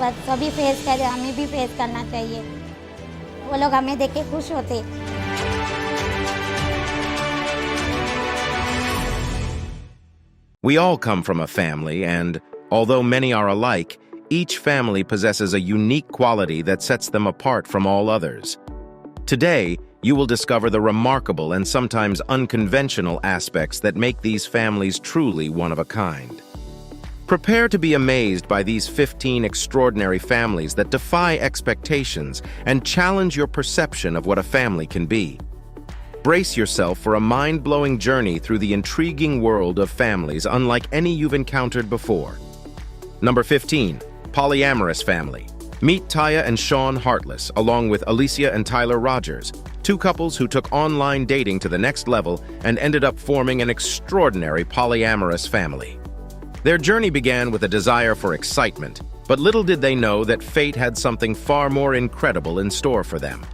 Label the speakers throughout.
Speaker 1: बस सभी फेस करे, हमें भी फेस करना चाहिए। वो लोग हमें देख के खुश होते।
Speaker 2: We all come from a family, and although many are alike, each family possesses a unique quality that sets them apart from all others. Today, you will discover the remarkable and sometimes unconventional aspects that make these families truly one of a kind. Prepare to be amazed by these 15 extraordinary families that defy expectations and challenge your perception of what a family can be. Brace yourself for a mind-blowing journey through the intriguing world of families unlike any you've encountered before. Number 15, Polyamorous Family. Meet Taya and Sean Heartless, along with Alicia and Tyler Rogers, two couples who took online dating to the next level and ended up forming an extraordinary polyamorous family. Their journey began with a desire for excitement, but little did they know that fate had something far more incredible in store for them.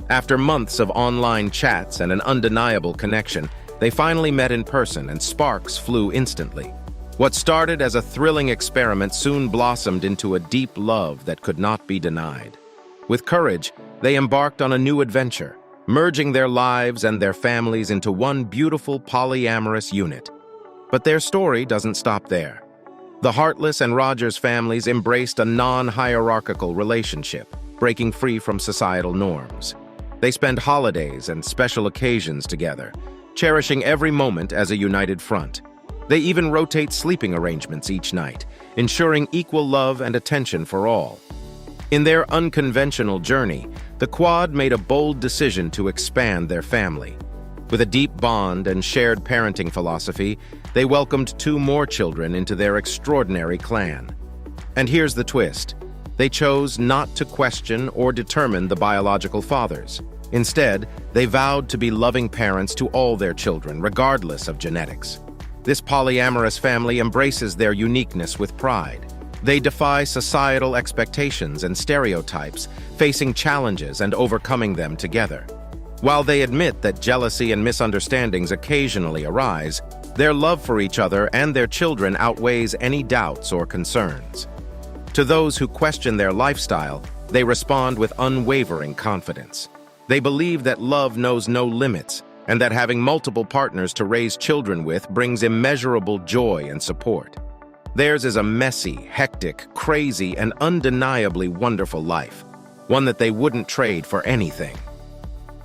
Speaker 2: After months of online chats and an undeniable connection, they finally met in person and sparks flew instantly. What started as a thrilling experiment soon blossomed into a deep love that could not be denied. With courage, they embarked on a new adventure, merging their lives and their families into one beautiful polyamorous unit. But their story doesn't stop there. The Heartless and Rogers families embraced a non-hierarchical relationship, breaking free from societal norms. They spend holidays and special occasions together, cherishing every moment as a united front. They even rotate sleeping arrangements each night, ensuring equal love and attention for all. In their unconventional journey, the Quad made a bold decision to expand their family. With a deep bond and shared parenting philosophy, they welcomed 2 more children into their extraordinary clan. And here's the twist. They chose not to question or determine the biological fathers. Instead, they vowed to be loving parents to all their children, regardless of genetics. This polyamorous family embraces their uniqueness with pride. They defy societal expectations and stereotypes, facing challenges and overcoming them together. While they admit that jealousy and misunderstandings occasionally arise, their love for each other and their children outweighs any doubts or concerns. To those who question their lifestyle, they respond with unwavering confidence. They believe that love knows no limits, and that having multiple partners to raise children with brings immeasurable joy and support. Theirs is a messy, hectic, crazy, and undeniably wonderful life, one that they wouldn't trade for anything.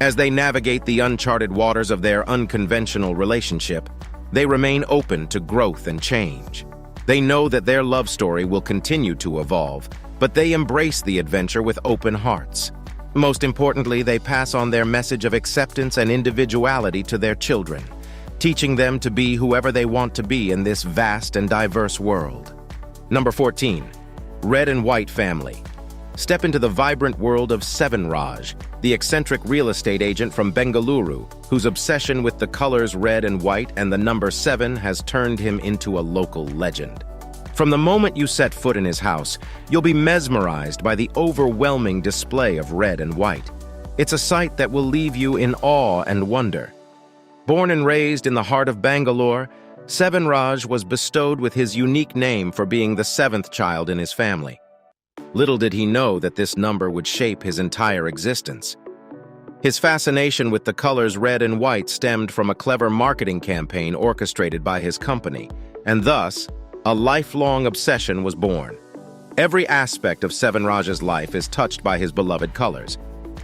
Speaker 2: As they navigate the uncharted waters of their unconventional relationship, they remain open to growth and change. They know that their love story will continue to evolve, but they embrace the adventure with open hearts. Most importantly, they pass on their message of acceptance and individuality to their children, teaching them to be whoever they want to be in this vast and diverse world. Number 14, Red and White Family. Step into the vibrant world of Seven Raj, the eccentric real estate agent from Bengaluru, whose obsession with the colors red and white and the number 7 has turned him into a local legend. From the moment you set foot in his house, you'll be mesmerized by the overwhelming display of red and white. It's a sight that will leave you in awe and wonder. Born and raised in the heart of Bangalore, Seven Raj was bestowed with his unique name for being the 7th child in his family. Little did he know that this number would shape his entire existence. His fascination with the colors red and white stemmed from a clever marketing campaign orchestrated by his company, and thus, a lifelong obsession was born. Every aspect of Seven Raj's life is touched by his beloved colors.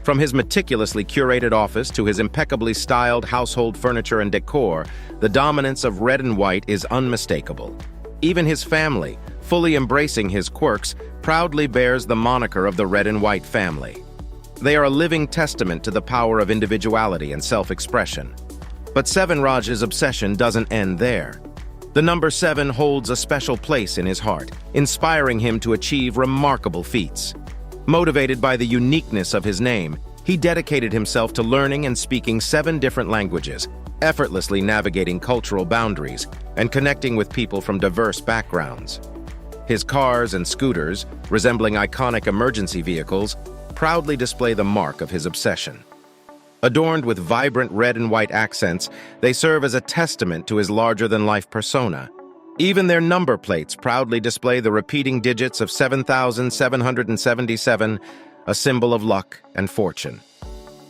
Speaker 2: From his meticulously curated office to his impeccably styled household furniture and decor, the dominance of red and white is unmistakable. Even his family, fully embracing his quirks, proudly bears the moniker of the Red and White Family. They are a living testament to the power of individuality and self-expression. But Seven Raj's obsession doesn't end there. The number 7 holds a special place in his heart, inspiring him to achieve remarkable feats. Motivated by the uniqueness of his name, he dedicated himself to learning and speaking 7 different languages, effortlessly navigating cultural boundaries and connecting with people from diverse backgrounds. His cars and scooters, resembling iconic emergency vehicles, proudly display the mark of his obsession. Adorned with vibrant red and white accents, they serve as a testament to his larger-than-life persona. Even their number plates proudly display the repeating digits of 7,777, a symbol of luck and fortune.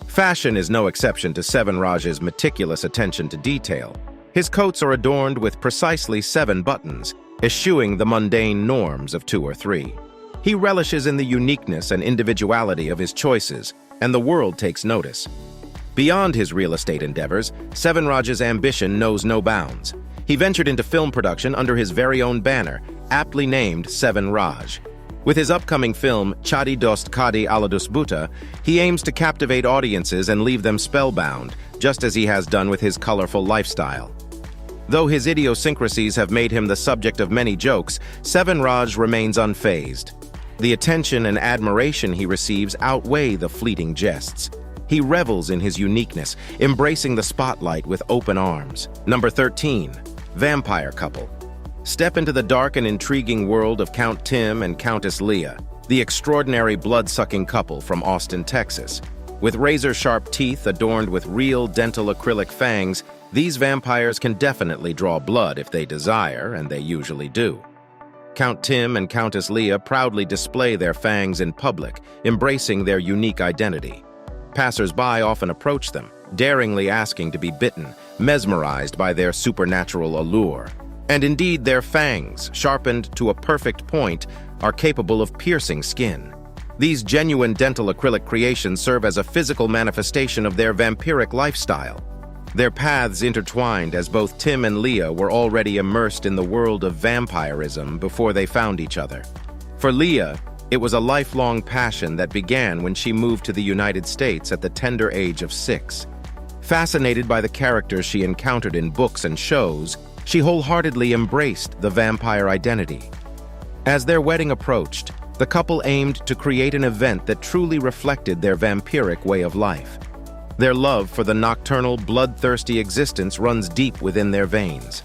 Speaker 2: Fashion is no exception to Seven Raj's meticulous attention to detail. His coats are adorned with precisely 7 buttons, eschewing the mundane norms of 2 or 3. He relishes in the uniqueness and individuality of his choices, and the world takes notice. Beyond his real estate endeavors, Seven Raj's ambition knows no bounds. He ventured into film production under his very own banner, aptly named Seven Raj. With his upcoming film, Chadi Dost Kadi Aladus Buta, he aims to captivate audiences and leave them spellbound, just as he has done with his colorful lifestyle. Though his idiosyncrasies have made him the subject of many jokes, Seven Raj remains unfazed. The attention and admiration he receives outweigh the fleeting jests. He revels in his uniqueness, embracing the spotlight with open arms. Number 13. Vampire Couple. Step into the dark and intriguing world of Count Tim and Countess Leah, the extraordinary blood-sucking couple from Austin, Texas. With razor-sharp teeth adorned with real dental acrylic fangs, these vampires can definitely draw blood if they desire, and they usually do. Count Tim and Countess Leah proudly display their fangs in public, embracing their unique identity. Passers-by often approach them, daringly asking to be bitten, mesmerized by their supernatural allure. And indeed, their fangs, sharpened to a perfect point, are capable of piercing skin. These genuine dental acrylic creations serve as a physical manifestation of their vampiric lifestyle. Their paths intertwined as both Tim and Leah were already immersed in the world of vampirism before they found each other. For Leah, it was a lifelong passion that began when she moved to the United States at the tender age of 6. Fascinated by the characters she encountered in books and shows, she wholeheartedly embraced the vampire identity. As their wedding approached, the couple aimed to create an event that truly reflected their vampiric way of life. Their love for the nocturnal, bloodthirsty existence runs deep within their veins.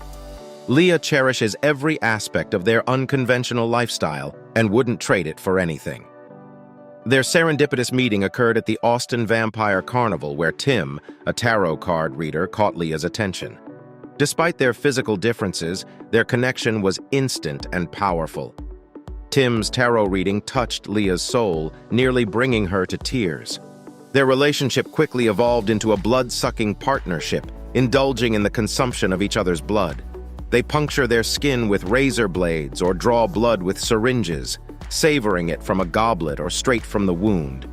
Speaker 2: Leah cherishes every aspect of their unconventional lifestyle and wouldn't trade it for anything. Their serendipitous meeting occurred at the Austin Vampire Carnival, where Tim, a tarot card reader, caught Leah's attention. Despite their physical differences, their connection was instant and powerful. Tim's tarot reading touched Leah's soul, nearly bringing her to tears. Their relationship quickly evolved into a blood-sucking partnership, indulging in the consumption of each other's blood. They puncture their skin with razor blades or draw blood with syringes, savoring it from a goblet or straight from the wound.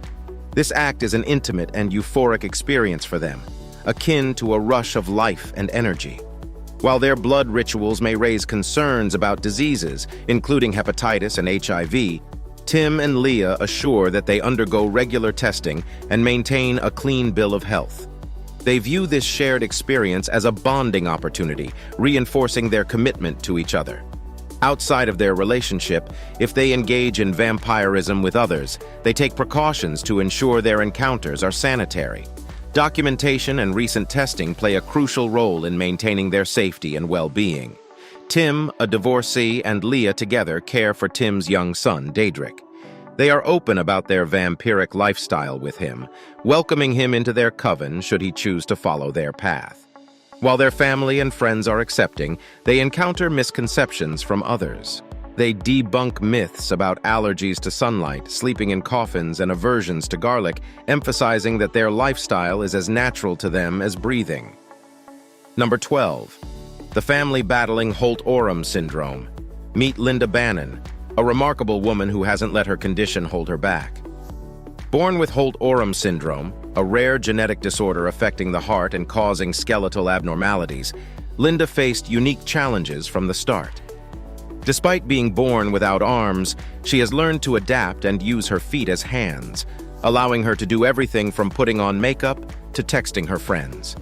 Speaker 2: This act is an intimate and euphoric experience for them, akin to a rush of life and energy. While their blood rituals may raise concerns about diseases, including hepatitis and HIV, Tim and Leah assure that they undergo regular testing and maintain a clean bill of health. They view this shared experience as a bonding opportunity, reinforcing their commitment to each other. Outside of their relationship, if they engage in vampirism with others, they take precautions to ensure their encounters are sanitary. Documentation and recent testing play a crucial role in maintaining their safety and well-being. Tim, a divorcee, and Leah together care for Tim's young son, Daedric. They are open about their vampiric lifestyle with him, welcoming him into their coven should he choose to follow their path. While their family and friends are accepting, they encounter misconceptions from others. They debunk myths about allergies to sunlight, sleeping in coffins, and aversions to garlic, emphasizing that their lifestyle is as natural to them as breathing. Number 12. The family battling Holt aurum syndrome. Meet Linda Bannon, a remarkable woman who hasn't let her condition hold her back. Born with Holt aurum syndrome, a rare genetic disorder affecting the heart and causing skeletal abnormalities, Linda faced unique challenges from the start. Despite being born without arms, she has learned to adapt and use her feet as hands, allowing her to do everything from putting on makeup to texting her friends.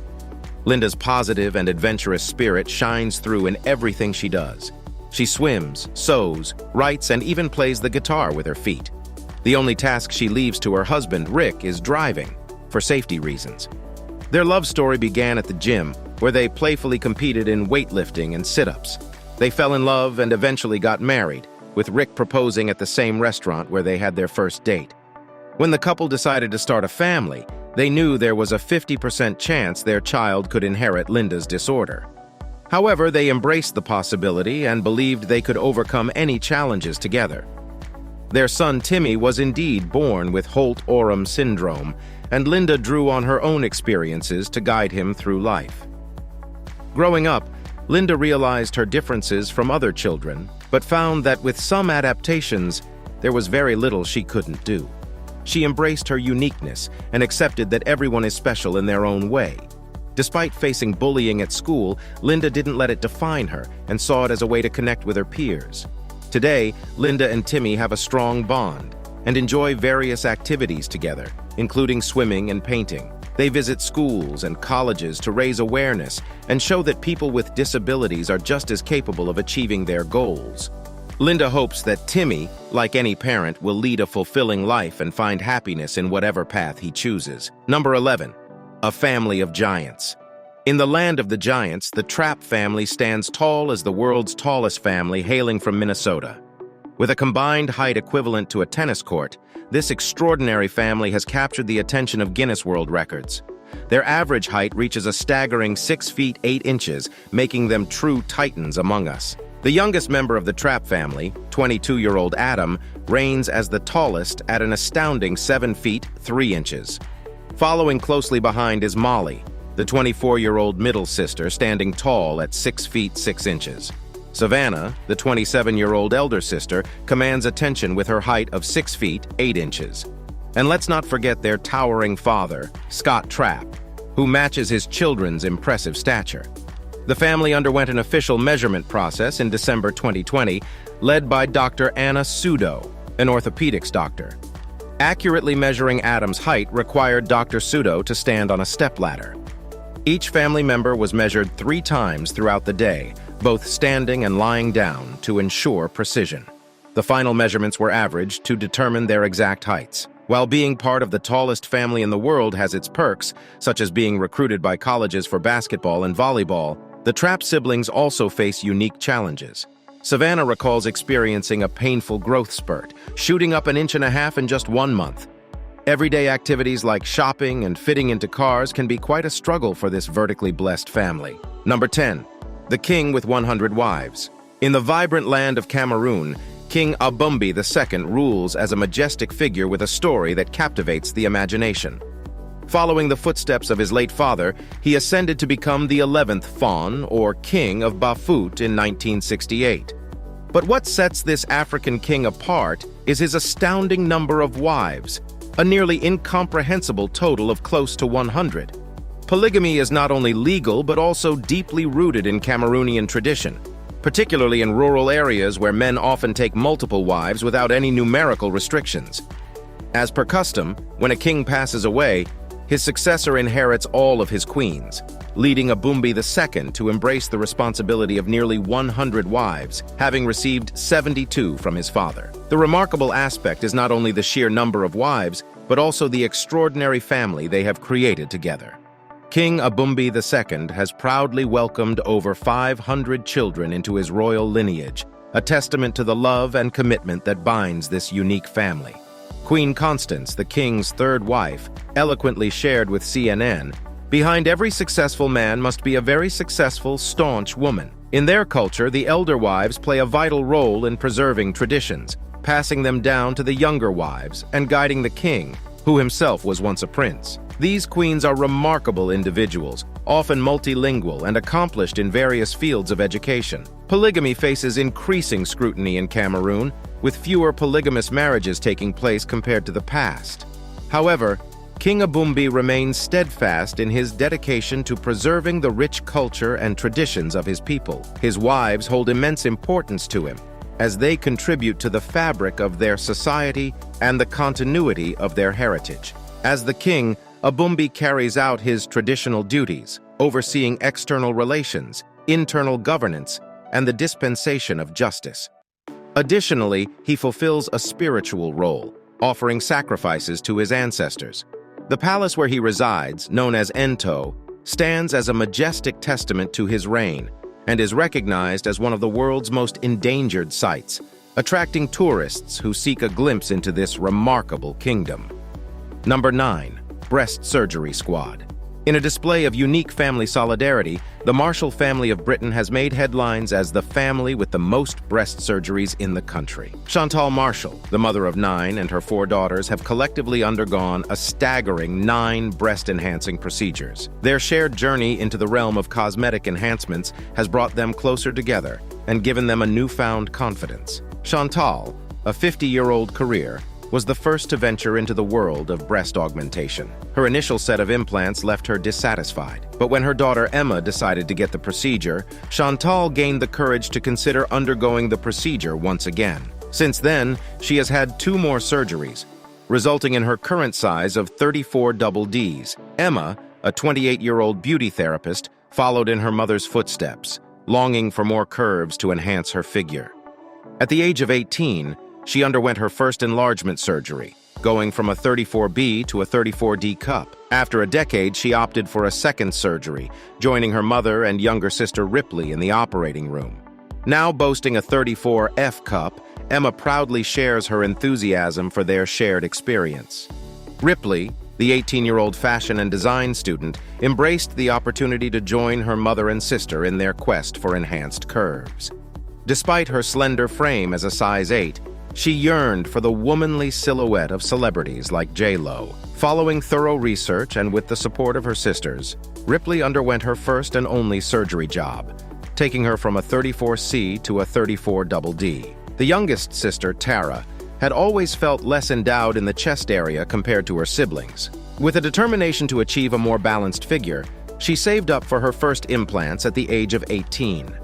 Speaker 2: Linda's positive and adventurous spirit shines through in everything she does. She swims, sews, writes, and even plays the guitar with her feet. The only task she leaves to her husband, Rick, is driving, for safety reasons. Their love story began at the gym, where they playfully competed in weightlifting and sit-ups. They fell in love and eventually got married, with Rick proposing at the same restaurant where they had their first date. When the couple decided to start a family, they knew there was a 50% chance their child could inherit Linda's disorder. However, they embraced the possibility and believed they could overcome any challenges together. Their son Timmy was indeed born with Holt aurum syndrome, and Linda drew on her own experiences to guide him through life. Growing up, Linda realized her differences from other children, but found that with some adaptations, there was very little she couldn't do. She embraced her uniqueness and accepted that everyone is special in their own way. Despite facing bullying at school, Linda didn't let it define her and saw it as a way to connect with her peers. Today, Linda and Timmy have a strong bond and enjoy various activities together, including swimming and painting. They visit schools and colleges to raise awareness and show that people with disabilities are just as capable of achieving their goals. Linda hopes that Timmy, like any parent, will lead a fulfilling life and find happiness in whatever path he chooses. Number 11. A family of giants. In the land of the giants, the Trapp family stands tall as the world's tallest family, hailing from Minnesota. With a combined height equivalent to a tennis court, this extraordinary family has captured the attention of Guinness World Records. Their average height reaches a staggering 6 feet 8 inches, making them true titans among us. The youngest member of the Trapp family, 22-year-old Adam, reigns as the tallest at an astounding 7 feet 3 inches. Following closely behind is Molly, the 24-year-old middle sister, standing tall at 6 feet 6 inches. Savannah, the 27-year-old elder sister, commands attention with her height of 6 feet 8 inches. And let's not forget their towering father, Scott Trapp, who matches his children's impressive stature. The family underwent an official measurement process in December 2020, led by Dr. Anna Sudo, an orthopedics doctor. Accurately measuring Adam's height required Dr. Sudo to stand on a stepladder. Each family member was measured 3 times throughout the day, both standing and lying down, to ensure precision. The final measurements were averaged to determine their exact heights. While being part of the tallest family in the world has its perks, such as being recruited by colleges for basketball and volleyball, the Trapp siblings also face unique challenges. Savannah recalls experiencing a painful growth spurt, shooting up 1.5 inches in just 1 month. Everyday activities like shopping and fitting into cars can be quite a struggle for this vertically blessed family. Number 10. The King with 100 Wives. In the vibrant land of Cameroon, King Abumbi II rules as a majestic figure with a story that captivates the imagination. Following the footsteps of his late father, he ascended to become the 11th Fawn, or King of Bafut, in 1968. But what sets this African king apart is his astounding number of wives, a nearly incomprehensible total of close to 100. Polygamy is not only legal but also deeply rooted in Cameroonian tradition, particularly in rural areas where men often take multiple wives without any numerical restrictions. As per custom, when a king passes away, his successor inherits all of his queens, leading Abumbi II to embrace the responsibility of nearly 100 wives, having received 72 from his father. The remarkable aspect is not only the sheer number of wives, but also the extraordinary family they have created together. King Abumbi II has proudly welcomed over 500 children into his royal lineage, a testament to the love and commitment that binds this unique family. Queen Constance, the king's third wife, eloquently shared with CNN, "Behind every successful man must be a very successful, staunch woman." In their culture, the elder wives play a vital role in preserving traditions, passing them down to the younger wives and guiding the king, who himself was once a prince. These queens are remarkable individuals, often multilingual and accomplished in various fields of education. Polygamy faces increasing scrutiny in Cameroon, with fewer polygamous marriages taking place compared to the past. However, King Abumbi remains steadfast in his dedication to preserving the rich culture and traditions of his people. His wives hold immense importance to him, as they contribute to the fabric of their society and the continuity of their heritage. As the king, Abumbi carries out his traditional duties, overseeing external relations, internal governance, and the dispensation of justice. Additionally, he fulfills a spiritual role, offering sacrifices to his ancestors. The palace where he resides, known as Ento, stands as a majestic testament to his reign and is recognized as one of the world's most endangered sites, attracting tourists who seek a glimpse into this remarkable kingdom. Number 9. Breast Surgery Squad. In a display of unique family solidarity, the Marshall family of Britain has made headlines as the family with the most breast surgeries in the country. Chantal Marshall, the mother of 9, and her 4 daughters have collectively undergone a staggering 9 breast-enhancing procedures. Their shared journey into the realm of cosmetic enhancements has brought them closer together and given them a newfound confidence. Chantal, a 50-year-old career, was the first to venture into the world of breast augmentation. Her initial set of implants left her dissatisfied, but when her daughter Emma decided to get the procedure, Chantal gained the courage to consider undergoing the procedure once again. Since then, she has had 2 more surgeries, resulting in her current size of 34 double Ds. Emma, a 28-year-old beauty therapist, followed in her mother's footsteps, longing for more curves to enhance her figure. At the age of 18, she underwent her first enlargement surgery, going from a 34B to a 34D cup. After a decade, she opted for a second surgery, joining her mother and younger sister Ripley in the operating room. Now boasting a 34F cup, Emma proudly shares her enthusiasm for their shared experience. Ripley, the 18-year-old fashion and design student, embraced the opportunity to join her mother and sister in their quest for enhanced curves. Despite her slender frame as a size 8, she yearned for the womanly silhouette of celebrities like J.Lo. Following thorough research and with the support of her sisters, Ripley underwent her first and only surgery job, taking her from a 34C to a 34 double D. The youngest sister, Tara, had always felt less endowed in the chest area compared to her siblings. With a determination to achieve a more balanced figure, she saved up for her first implants at the age of 18.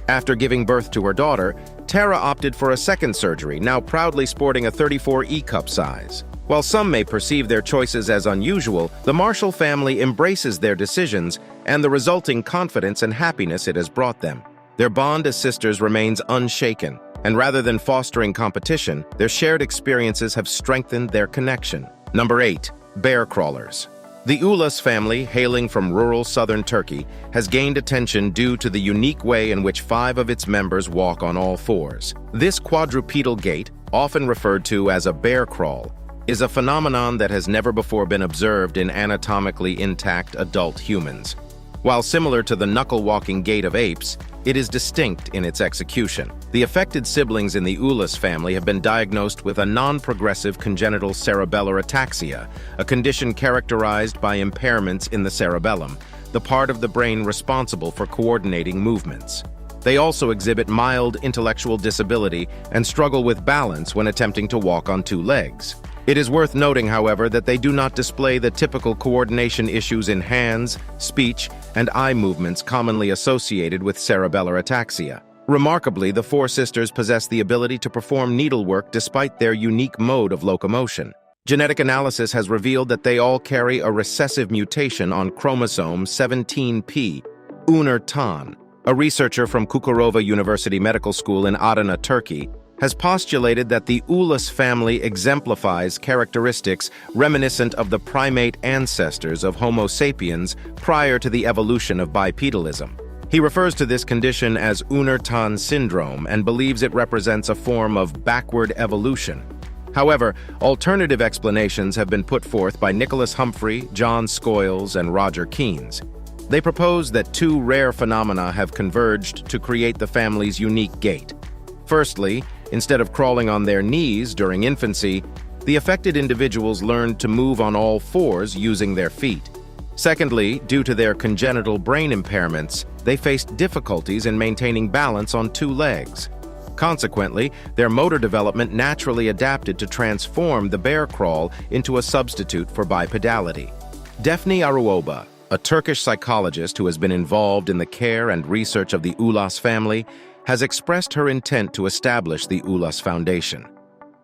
Speaker 2: After giving birth to her daughter, Tara opted for a second surgery, now proudly sporting a 34E cup size. While some may perceive their choices as unusual, the Marshall family embraces their decisions and the resulting confidence and happiness it has brought them. Their bond as sisters remains unshaken, and rather than fostering competition, their shared experiences have strengthened their connection. Number 8. Bear crawlers. The Ulus family, hailing from rural southern Turkey, has gained attention due to the unique way in which 5 of its members walk on all 4s. This quadrupedal gait, often referred to as a bear crawl, is a phenomenon that has never before been observed in anatomically intact adult humans. While similar to the knuckle-walking gait of apes, it is distinct in its execution. The affected siblings in the Ulus family have been diagnosed with a non-progressive congenital cerebellar ataxia, a condition characterized by impairments in the cerebellum, the part of the brain responsible for coordinating movements. They also exhibit mild intellectual disability and struggle with balance when attempting to walk on 2 legs. It is worth noting, however, that they do not display the typical coordination issues in hands, speech, and eye movements commonly associated with cerebellar ataxia. Remarkably, the 4 sisters possess the ability to perform needlework despite their unique mode of locomotion. Genetic analysis has revealed that they all carry a recessive mutation on chromosome 17p, unir-tan. A researcher from Çukurova University Medical School in Adana, Turkey, has postulated that the Ulus family exemplifies characteristics reminiscent of the primate ancestors of Homo sapiens prior to the evolution of bipedalism. He refers to this condition as unir-tan syndrome and believes it represents a form of backward evolution. However, alternative explanations have been put forth by Nicholas Humphrey, John Scoyles, and Roger Keynes. They propose that 2 rare phenomena have converged to create the family's unique gait. Firstly, instead of crawling on their knees during infancy, the affected individuals learned to move on all 4s using their feet. Secondly, due to their congenital brain impairments, they faced difficulties in maintaining balance on 2 legs. Consequently, their motor development naturally adapted to transform the bear crawl into a substitute for bipedality. Defne Aruoba, a Turkish psychologist who has been involved in the care and research of the Ulus family, has expressed her intent to establish the Ulus Foundation.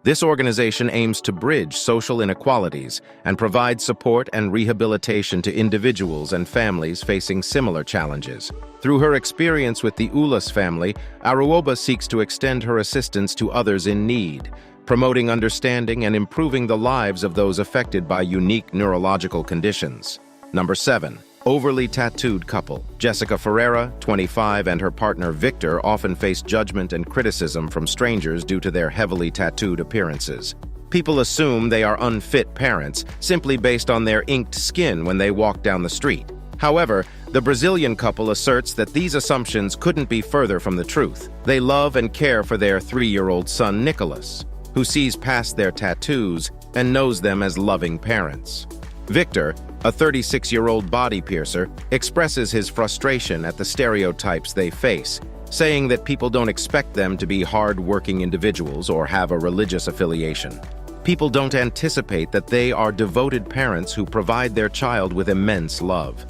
Speaker 2: This organization aims to bridge social inequalities and provide support and rehabilitation to individuals and families facing similar challenges. Through her experience with the Ulus family, Aruoba seeks to extend her assistance to others in need, promoting understanding and improving the lives of those affected by unique neurological conditions. Number 7. Overly tattooed couple. Jessica Ferreira, 25, and her partner Victor often face judgment and criticism from strangers due to their heavily tattooed appearances. People assume they are unfit parents simply based on their inked skin when they walk down the street. However, the Brazilian couple asserts that these assumptions couldn't be further from the truth. They love and care for their 3-year-old son, Nicholas, who sees past their tattoos and knows them as loving parents. Victor, a 36-year-old body piercer, expresses his frustration at the stereotypes they face, saying that people don't expect them to be hard-working individuals or have a religious affiliation. People don't anticipate that they are devoted parents who provide their child with immense love.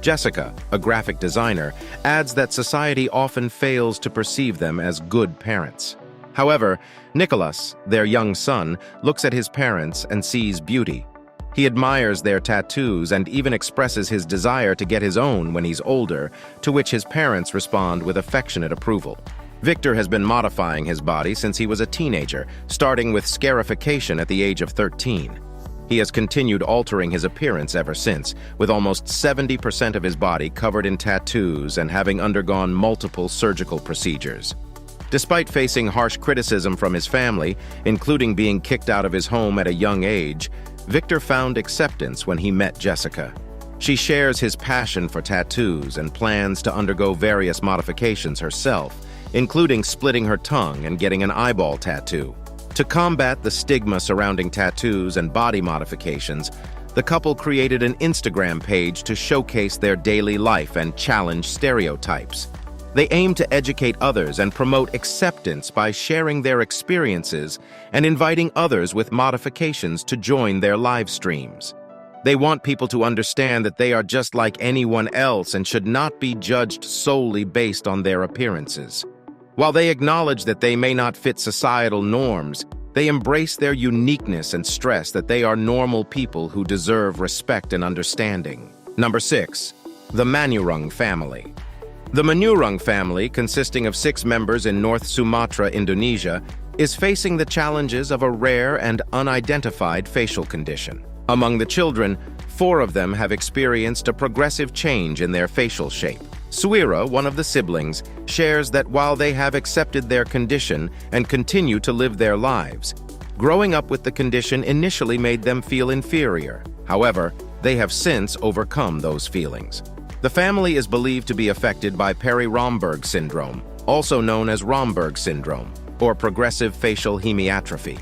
Speaker 2: Jessica, a graphic designer, adds that society often fails to perceive them as good parents. However, Nicholas, their young son, looks at his parents and sees beauty. He admires their tattoos and even expresses his desire to get his own when he's older, to which his parents respond with affectionate approval. Victor has been modifying his body since he was a teenager, starting with scarification at the age of 13. He has continued altering his appearance ever since, with almost 70% of his body covered in tattoos and having undergone multiple surgical procedures. Despite facing harsh criticism from his family, including being kicked out of his home at a young age, Victor found acceptance when he met Jessica. She shares his passion for tattoos and plans to undergo various modifications herself, including splitting her tongue and getting an eyeball tattoo. To combat the stigma surrounding tattoos and body modifications, the couple created an Instagram page to showcase their daily life and challenge stereotypes. They aim to educate others and promote acceptance by sharing their experiences and inviting others with modifications to join their live streams. They want people to understand that they are just like anyone else and should not be judged solely based on their appearances. While they acknowledge that they may not fit societal norms, they embrace their uniqueness and stress that they are normal people who deserve respect and understanding. Number 6. The Manurung Family. The Manurung family, consisting of 6 members in North Sumatra, Indonesia, is facing the challenges of a rare and unidentified facial condition. Among the children, 4 of them have experienced a progressive change in their facial shape. Suira, one of the siblings, shares that while they have accepted their condition and continue to live their lives, growing up with the condition initially made them feel inferior. However, they have since overcome those feelings. The family is believed to be affected by Peri-Romberg syndrome, also known as Romberg syndrome, or progressive facial hemiatrophy.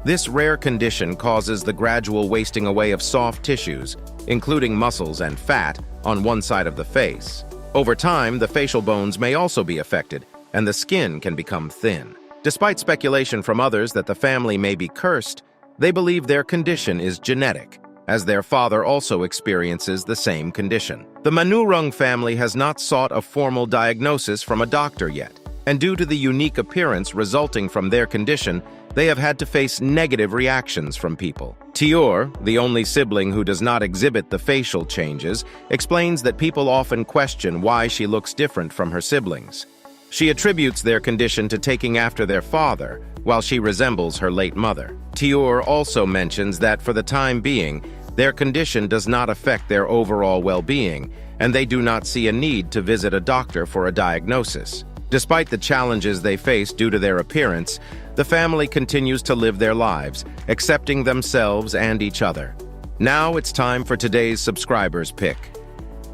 Speaker 2: This rare condition causes the gradual wasting away of soft tissues, including muscles and fat, on one side of the face. Over time, the facial bones may also be affected, and the skin can become thin. Despite speculation from others that the family may be cursed, they believe their condition is genetic, as their father also experiences the same condition. The Manurung family has not sought a formal diagnosis from a doctor yet, and due to the unique appearance resulting from their condition, they have had to face negative reactions from people. Tiur, the only sibling who does not exhibit the facial changes, explains that people often question why she looks different from her siblings. She attributes their condition to taking after their father, while she resembles her late mother. Tiur also mentions that for the time being, their condition does not affect their overall well-being, and they do not see a need to visit a doctor for a diagnosis. Despite the challenges they face due to their appearance, the family continues to live their lives, accepting themselves and each other. Now it's time for today's subscriber's pick.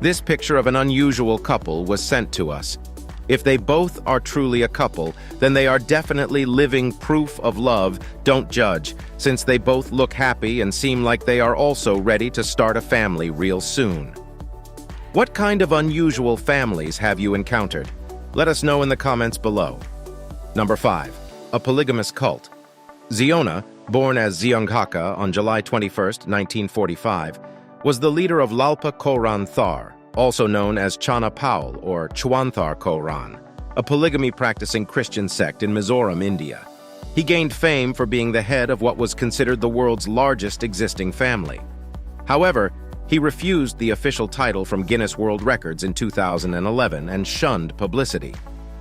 Speaker 2: This picture of an unusual couple was sent to us. If they both are truly a couple, then they are definitely living proof of love. Don't judge, since they both look happy and seem like they are also ready to start a family real soon. What kind of unusual families have you encountered? Let us know in the comments below. Number 5. A polygamous cult. Ziona, born as Zeonghaka on July 21, 1945, was the leader of Lalpa Koran Thar, also known as Chana Paul or Chwanthar Koran, a polygamy-practicing Christian sect in Mizoram, India. He gained fame for being the head of what was considered the world's largest existing family. However, he refused the official title from Guinness World Records in 2011 and shunned publicity.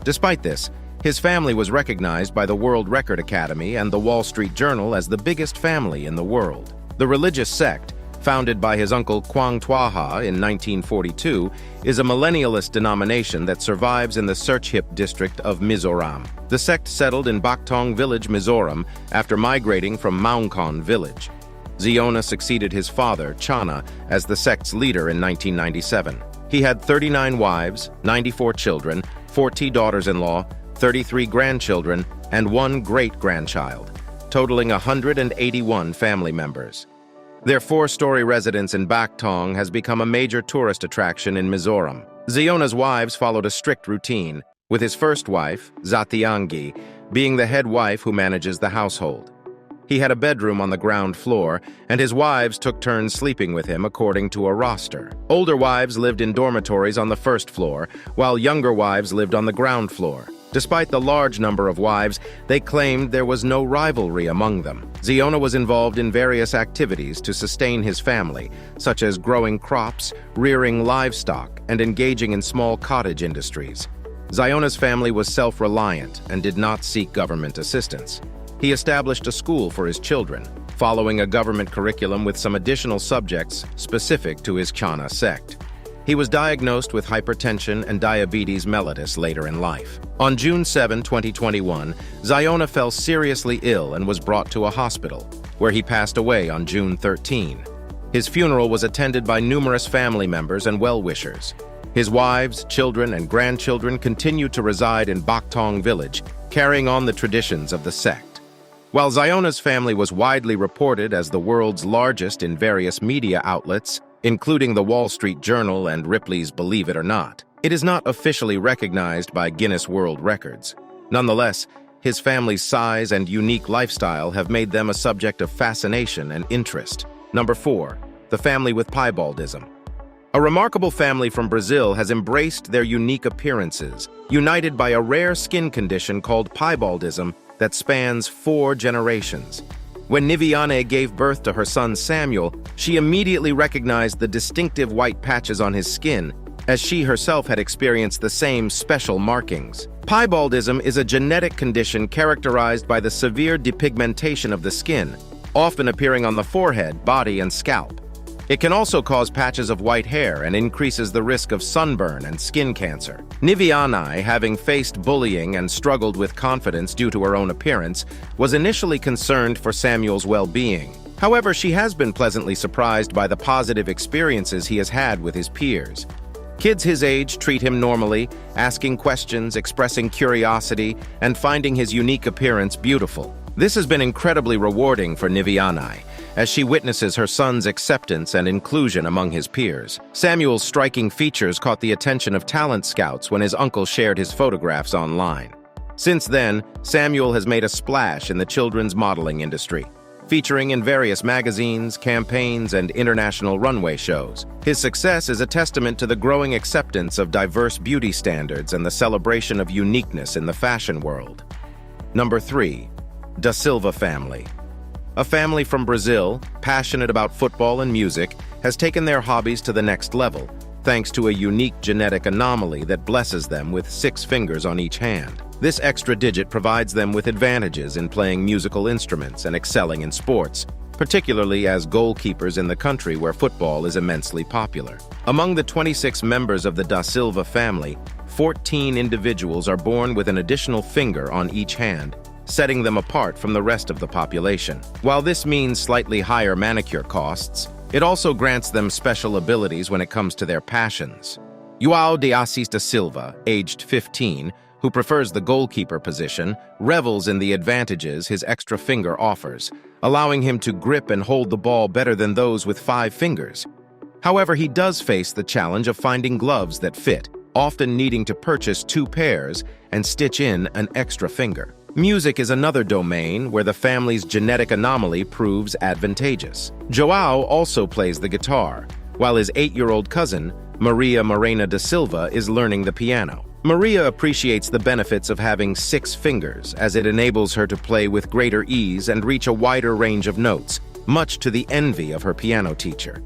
Speaker 2: Despite this, his family was recognized by the World Record Academy and the Wall Street Journal as the biggest family in the world. The religious sect, founded by his uncle Quang Tuaha in 1942, is a millennialist denomination that survives in the Serchhip district of Mizoram. The sect settled in Baktong village, Mizoram, after migrating from Maungkon village. Ziona succeeded his father, Chana, as the sect's leader in 1997. He had 39 wives, 94 children, 40 daughters-in-law, 33 grandchildren, and 1 great-grandchild, totaling 181 family members. Their 4-story residence in Baktong has become a major tourist attraction in Mizoram. Ziona's wives followed a strict routine, with his first wife, Zatiangi, being the head wife who manages the household. He had a bedroom on the ground floor, and his wives took turns sleeping with him according to a roster. Older wives lived in dormitories on the first floor, while younger wives lived on the ground floor. Despite the large number of wives, they claimed there was no rivalry among them. Ziona was involved in various activities to sustain his family, such as growing crops, rearing livestock, and engaging in small cottage industries. Ziona's family was self-reliant and did not seek government assistance. He established a school for his children, following a government curriculum with some additional subjects specific to his Chana sect. He was diagnosed with hypertension and diabetes mellitus later in life. On June 7, 2021, Ziona fell seriously ill and was brought to a hospital, where he passed away on June 13. His funeral was attended by numerous family members and well-wishers. His wives, children, and grandchildren continue to reside in Baktong village, carrying on the traditions of the sect. While Ziona's family was widely reported as the world's largest in various media outlets, including the Wall Street Journal and Ripley's Believe It or Not, it is not officially recognized by Guinness World Records. Nonetheless, his family's size and unique lifestyle have made them a subject of fascination and interest. Number 4. The family with Piebaldism. A remarkable family from Brazil has embraced their unique appearances, united by a rare skin condition called Piebaldism that spans 4 generations. When Niviane gave birth to her son Samuel, she immediately recognized the distinctive white patches on his skin, as she herself had experienced the same special markings. Piebaldism is a genetic condition characterized by the severe depigmentation of the skin, often appearing on the forehead, body, and scalp. It can also cause patches of white hair and increases the risk of sunburn and skin cancer. Niviane, having faced bullying and struggled with confidence due to her own appearance, was initially concerned for Samuel's well-being. However, she has been pleasantly surprised by the positive experiences he has had with his peers. Kids his age treat him normally, asking questions, expressing curiosity, and finding his unique appearance beautiful. This has been incredibly rewarding for Niviane, as she witnesses her son's acceptance and inclusion among his peers. Samuel's striking features caught the attention of talent scouts when his uncle shared his photographs online. Since then, Samuel has made a splash in the children's modeling industry, featuring in various magazines, campaigns, and international runway shows. His success is a testament to the growing acceptance of diverse beauty standards and the celebration of uniqueness in the fashion world. Number 3. Da Silva Family. A family from Brazil, passionate about football and music, has taken their hobbies to the next level, thanks to a unique genetic anomaly that blesses them with 6 fingers on each hand. This extra digit provides them with advantages in playing musical instruments and excelling in sports, particularly as goalkeepers in the country where football is immensely popular. Among the 26 members of the Da Silva family, 14 individuals are born with an additional finger on each hand, setting them apart from the rest of the population. While this means slightly higher manicure costs, it also grants them special abilities when it comes to their passions. João de Assis da Silva, aged 15, who prefers the goalkeeper position, revels in the advantages his extra finger offers, allowing him to grip and hold the ball better than those with 5 fingers. However, he does face the challenge of finding gloves that fit, often needing to purchase 2 pairs and stitch in an extra finger. Music is another domain where the family's genetic anomaly proves advantageous. João also plays the guitar, while his 8-year-old cousin, Maria Morena da Silva, is learning the piano. Maria appreciates the benefits of having 6 fingers, as it enables her to play with greater ease and reach a wider range of notes, much to the envy of her piano teacher.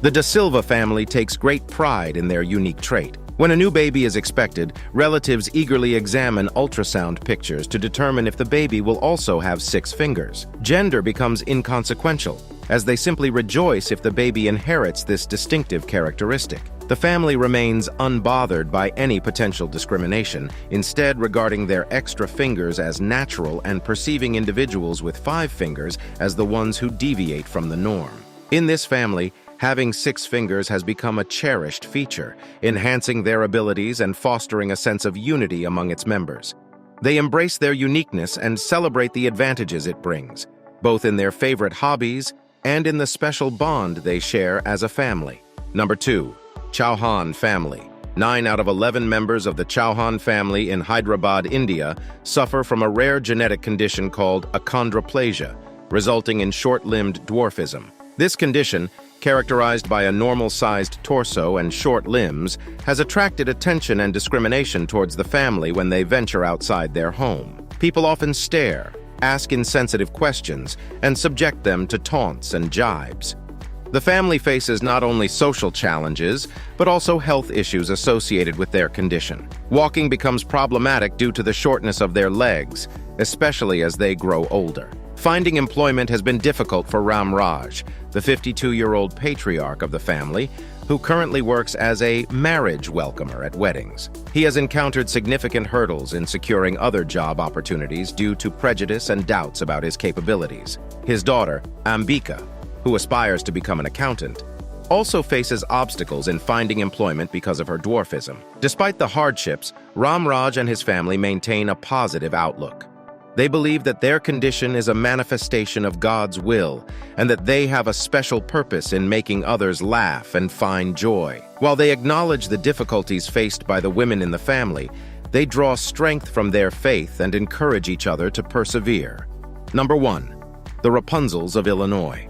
Speaker 2: The Da Silva family takes great pride in their unique trait. When a new baby is expected, relatives eagerly examine ultrasound pictures to determine if the baby will also have 6 fingers. Gender becomes inconsequential, as they simply rejoice if the baby inherits this distinctive characteristic. The family remains unbothered by any potential discrimination, instead regarding their extra fingers as natural and perceiving individuals with 5 fingers as the ones who deviate from the norm. In this family, having 6 fingers has become a cherished feature, enhancing their abilities and fostering a sense of unity among its members. They embrace their uniqueness and celebrate the advantages it brings, both in their favorite hobbies and in the special bond they share as a family. Number 2. Chauhan Family. 9 out of 11 members of the Chauhan family in Hyderabad, India, suffer from a rare genetic condition called achondroplasia, resulting in short-limbed dwarfism. This condition, characterized by a normal-sized torso and short limbs, has attracted attention and discrimination towards the family when they venture outside their home. People often stare, ask insensitive questions, and subject them to taunts and jibes. The family faces not only social challenges, but also health issues associated with their condition. Walking becomes problematic due to the shortness of their legs, especially as they grow older. Finding employment has been difficult for Ram Raj, the 52-year-old patriarch of the family, who currently works as a marriage welcomer at weddings. He has encountered significant hurdles in securing other job opportunities due to prejudice and doubts about his capabilities. His daughter, Ambika, who aspires to become an accountant, also faces obstacles in finding employment because of her dwarfism. Despite the hardships, Ram Raj and his family maintain a positive outlook. They believe that their condition is a manifestation of God's will and that they have a special purpose in making others laugh and find joy. While they acknowledge the difficulties faced by the women in the family, they draw strength from their faith and encourage each other to persevere. Number 1. The Rapunzels of Illinois.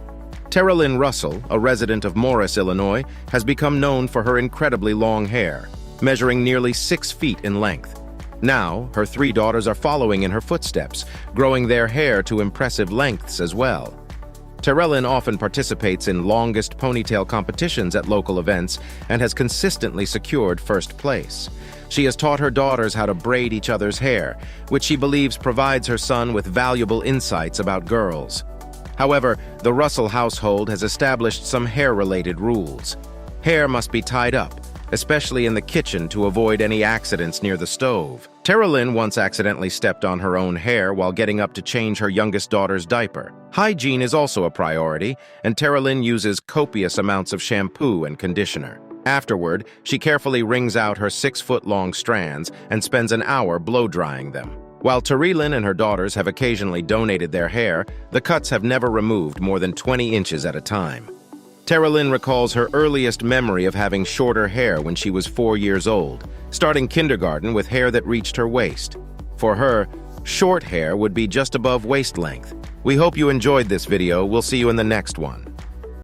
Speaker 2: Tara Lynn Russell, a resident of Morris, Illinois, has become known for her incredibly long hair, measuring nearly 6 feet in length. Now, her 3 daughters are following in her footsteps, growing their hair to impressive lengths as well. Terrellin often participates in longest ponytail competitions at local events and has consistently secured first place. She has taught her daughters how to braid each other's hair, which she believes provides her son with valuable insights about girls. However, the Russell household has established some hair-related rules. Hair must be tied up, especially in the kitchen, to avoid any accidents near the stove. Tara Lynn once accidentally stepped on her own hair while getting up to change her youngest daughter's diaper. Hygiene is also a priority, and Tara Lynn uses copious amounts of shampoo and conditioner. Afterward, she carefully wrings out her 6-foot-long strands and spends an hour blow-drying them. While Tarilyn and her daughters have occasionally donated their hair, the cuts have never removed more than 20 inches at a time. Tarilyn recalls her earliest memory of having shorter hair when she was 4 years old, starting kindergarten with hair that reached her waist. For her, short hair would be just above waist length. We hope you enjoyed this video. We'll see you in the next one.